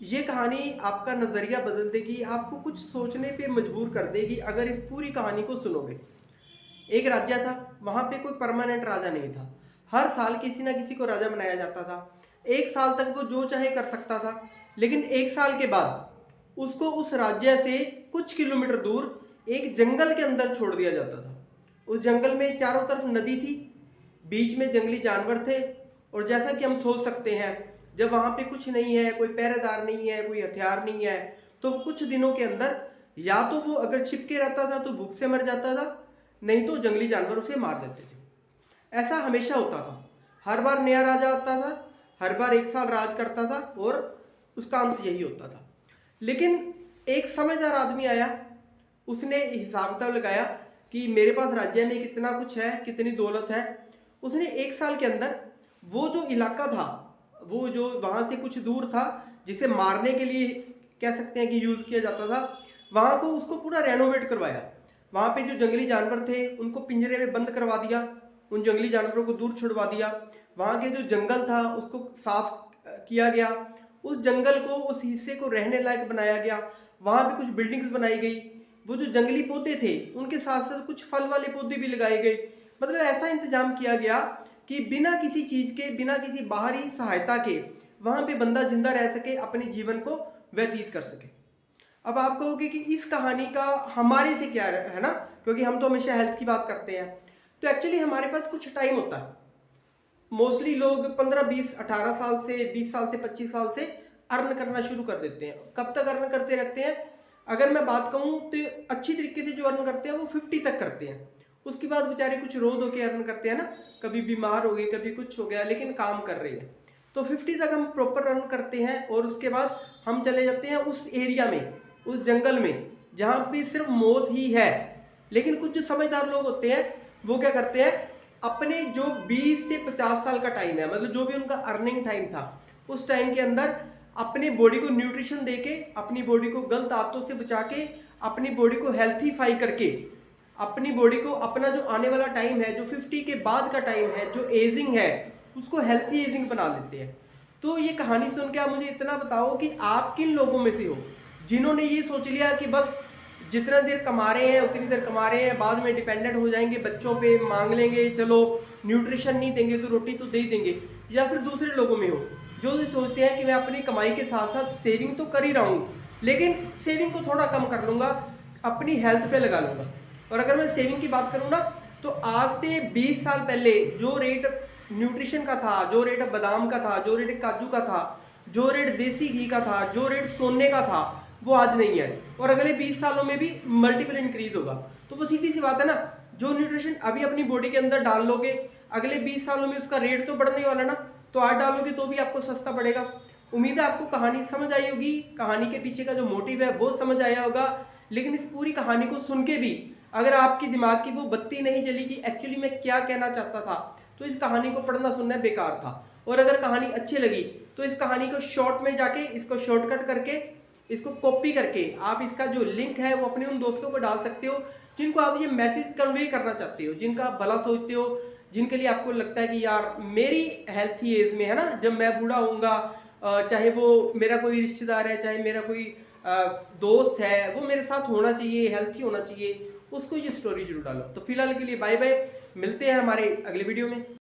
ये कहानी आपका नज़रिया बदल देगी, आपको कुछ सोचने पे मजबूर कर देगी अगर इस पूरी कहानी को सुनोगे। एक राज्य था, वहाँ पे कोई परमानेंट राजा नहीं था। हर साल किसी ना किसी को राजा बनाया जाता था। एक साल तक वो जो चाहे कर सकता था, लेकिन एक साल के बाद उसको उस राज्य से कुछ किलोमीटर दूर एक जंगल के अंदर छोड़ दिया जाता था। उस जंगल में चारों तरफ नदी थी, बीच में जंगली जानवर थे, और जैसा कि हम सोच सकते हैं, जब वहाँ पे कुछ नहीं है, कोई पहरेदार नहीं है, कोई हथियार नहीं है, तो कुछ दिनों के अंदर या तो वो अगर छिपके रहता था तो भूख से मर जाता था, नहीं तो जंगली जानवर उसे मार देते थे। ऐसा हमेशा होता था। हर बार नया राजा आता था, हर बार एक साल राज करता था और उसका अंत यही होता था। लेकिन एक समझदार आदमी आया, उसने हिसाब किताब लगाया कि मेरे पास राज्य में कितना कुछ है, कितनी दौलत है। उसने एक साल के अंदर वो जो इलाका था, वो जो वहाँ से कुछ दूर था, जिसे मारने के लिए कह सकते हैं कि यूज़ किया जाता था, वहाँ को उसको पूरा रेनोवेट करवाया। वहाँ पे जो जंगली जानवर थे उनको पिंजरे में बंद करवा दिया, उन जंगली जानवरों को दूर छुड़वा दिया। वहाँ के जो जंगल था उसको साफ किया गया, उस जंगल को, उस हिस्से को रहने लायक बनाया गया। वहाँ पे कुछ बिल्डिंग्स बनाई गई, वो जो जंगली पौधे थे उनके साथ साथ कुछ फल वाले पौधे भी लगाए गए। मतलब ऐसा इंतजाम किया गया कि बिना किसी चीज के, बिना किसी बाहरी सहायता के वहां पे बंदा जिंदा रह सके, अपने जीवन को व्यतीत कर सके। अब आप कहोगे कि इस कहानी का हमारे से क्या है ना, क्योंकि हम तो हमेशा हेल्थ की बात करते हैं। तो एक्चुअली हमारे पास कुछ टाइम होता है। मोस्टली लोग 15, 20, 18 साल से, 20 साल से, 25 साल से अर्न करना शुरू कर देते हैं। कब तक अर्न करते रहते हैं? अगर मैं बात कहूँ तो अच्छी तरीके से जो अर्न करते हैं वो 50 तक करते हैं। उसके बाद बेचारे कुछ रोध होके अर्न करते हैं ना, कभी बीमार हो गए, कभी कुछ हो गया, लेकिन काम कर रहे हैं। तो 50 तक हम प्रॉपर अर्न करते हैं और उसके बाद हम चले जाते हैं उस एरिया में, उस जंगल में जहाँ पे सिर्फ मौत ही है। लेकिन कुछ जो समझदार लोग होते हैं वो क्या करते हैं, अपने जो 20 से 50 साल का टाइम है, मतलब जो भी उनका अर्निंग टाइम था, उस टाइम के अंदर अपनी बॉडी को न्यूट्रिशन देके, अपनी बॉडी को गलत आदतों से बचा के, अपनी बॉडी को हेल्थीफाई करके, अपनी बॉडी को, अपना जो आने वाला टाइम है, जो 50 के बाद का टाइम है, जो एजिंग है, उसको हेल्थी एजिंग बना लेते हैं। तो ये कहानी सुन के आप मुझे इतना बताओ कि आप किन लोगों में से हो जिन्होंने ये सोच लिया कि बस जितना देर कमा रहे हैं उतनी देर कमा रहे हैं, बाद में डिपेंडेंट हो जाएंगे, बच्चों पे मांग लेंगे, चलो न्यूट्रिशन नहीं देंगे तो रोटी तो दे ही देंगे। या फिर दूसरे लोगों में हो जो सोचते हैं कि मैं अपनी कमाई के साथ साथ सेविंग तो कर ही रहा हूँ, लेकिन सेविंग को थोड़ा कम कर लूँगा, अपनी हेल्थ पे लगा लूँगा। और अगर मैं सेविंग की बात करूँ ना, तो आज से 20 साल पहले जो रेट न्यूट्रिशन का था, जो रेट बादाम का था, जो रेट काजू का था, जो रेट देसी घी का था, जो रेट सोने का था, वो आज नहीं है। और अगले 20 सालों में भी मल्टीपल इंक्रीज होगा। तो वो सीधी सी बात है ना, जो न्यूट्रिशन अभी अपनी बॉडी के अंदर डाल लोगे, अगले 20 सालों में उसका रेट तो बढ़ने वाला ना, तो आज डालोगे तो भी आपको सस्ता पड़ेगा। उम्मीद है आपको कहानी समझ आई होगी, कहानी के पीछे का जो मोटिव है वो समझ आया होगा। लेकिन इस पूरी कहानी को सुन के भी अगर आपकी दिमाग की वो बत्ती नहीं जली कि एक्चुअली मैं क्या कहना चाहता था, तो इस कहानी को पढ़ना सुनना बेकार था। और अगर कहानी अच्छी लगी तो इस कहानी को शॉर्ट में जाके, इसको शॉर्टकट करके, इसको कॉपी करके आप इसका जो लिंक है वो अपने उन दोस्तों को डाल सकते हो जिनको आप ये मैसेज कन्वे करना चाहते हो, जिनका आप भला सोचते हो, जिनके लिए आपको लगता है कि यार मेरी हेल्थी एज में है ना, जब मैं बूढ़ा होऊंगा, चाहे वो मेरा कोई रिश्तेदार है, चाहे मेरा कोई दोस्त है, वो मेरे साथ होना चाहिए, हेल्थी होना चाहिए, उसको ये स्टोरी जरूर डालो। तो फिलहाल के लिए बाय बाय, मिलते हैं हमारे अगले वीडियो में।